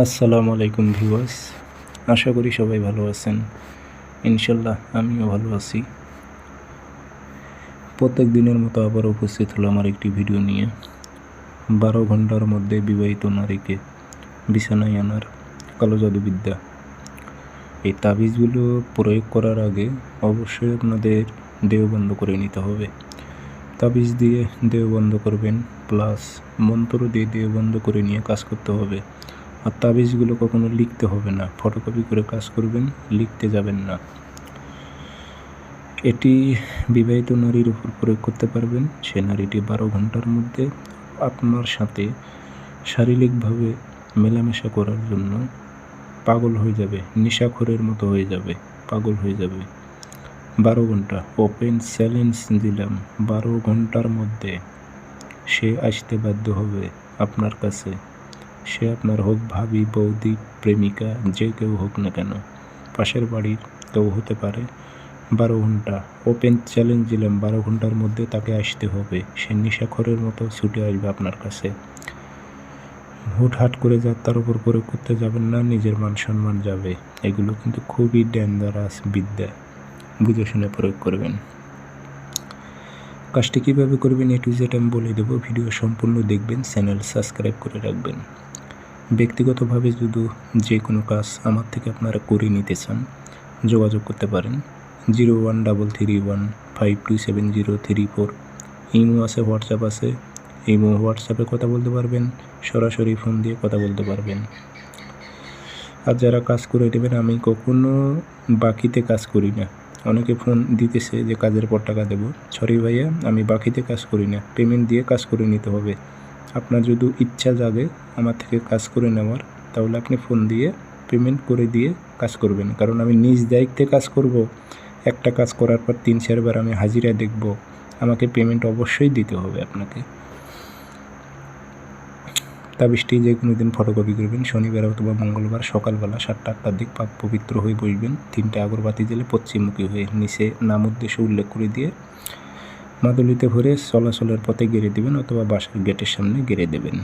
আসসালামু আলাইকুম ভিউয়ার্স, আশা করি সবাই ভালো আছেন। ইনশাল্লাহ আমিও ভালো আছি। প্রত্যেক দিনের মতো আবার উপস্থিত হলো আমার একটি ভিডিও নিয়ে। 12 ঘন্টার মধ্যে বিবাহিত নারীকে বিছানায় আনার কালো জাদুবিদ্যা। এই তাবিজগুলো প্রয়োগ করার আগে অবশ্যই আপনাদের দেহ বন্ধ করে নিতে হবে। তাবিজ দিয়ে দেহ বন্ধ করবেন, প্লাস মন্ত্র দিয়ে দেহ বন্ধ করে নিয়ে কাজ করতে হবে। আর তাবিজগুলো কখনো লিখতে হবে না, ফটোকপি করে কাজ করবেন, লিখতে যাবেন না। এটি বিবাহিত নারীর উপর প্রয়োগ করতে পারবেন। সে নারীটি 12 ঘন্টার মধ্যে আপনার সাথে শারীরিকভাবে মেলামেশা করার জন্য পাগল হয়ে যাবে, নেশাখোরের মতো হয়ে যাবে, পাগল হয়ে যাবে। 12 ঘন্টা ওপেন চ্যালেঞ্জ দিলাম, 12 ঘন্টার মধ্যে সে আসতে বাধ্য হবে আপনার কাছে। সে আপনার হোক ভাবি, বৌদি, প্রেমিকা, যে কেউ হোক না কেন, পাশের বাড়ির কেউ হতে পারে। 12 ঘন্টা ওপেন চ্যালেঞ্জ দিলাম, 12 ঘন্টার মধ্যে তাকে আসতে হবে। সে নেশাখোরের মতো ছুটে আসবে আপনার কাছে। হুটহাট করে তার উপর প্রয়োগ করতে যাবেন না, নিজের মান সম্মান যাবে। এগুলো কিন্তু খুবই ডেঞ্জারাস বিদ্যা, বুঝে শুনে প্রয়োগ করবেন। কাজটি কীভাবে করবেন A to Z আমি বলে দেবো। ভিডিও সম্পূর্ণ দেখবেন, চ্যানেল সাবস্ক্রাইব করে রাখবেন। ব্যক্তিগতভাবে যদি যে কোনো কাজ আমার থেকে আপনারা করে নিতে চান, যোগাযোগ করতে পারেন 0133152703 ইমো আছে, হোয়াটসঅ্যাপ আছে। ইমো হোয়াটসঅ্যাপে কথা বলতে পারবেন, সরাসরি ফোন দিয়ে কথা বলতে পারবেন। আর যারা কাজ করে দেবেন, আমি কখনো বাকিতে কাজ করি না। অনেকে ফোন দিতেছে যে কাজের পর টাকা দেবো। সরি ভাইয়া, আমি বাকিতে কাজ করি না, পেমেন্ট দিয়ে কাজ করে নিতে হবে। আপনার যদি ইচ্ছা জাগে আমার থেকে কাজ করে নেওয়ার, তাহলে আপনি ফোন দিয়ে পেমেন্ট করে দিয়ে কাজ করবেন। কারণ আমি নিজ দায়িত্বে কাজ করব। একটা কাজ করার পর 3-4 বার আমি হাজিরা দেখব, আমাকে পেমেন্ট অবশ্যই দিতে হবে আপনাকে। তাবিজটি যে কোনো দিন ফটোকপি করবেন, শনিবার অথবা মঙ্গলবার সকালবেলা 7টা-8টার দিক পাক পবিত্র হয়ে বসবেন। 3টে আগরবাতি জ্বেলে পশ্চিমমুখী হয়ে নিচে নাম উদ্দেশ্য উল্লেখ করে দিয়ে মাদুলিতে ভরে চলাচলের পথে গেড়ে দেবেন, অথবা বাসার গেটের সামনে গেড়ে দেবেন।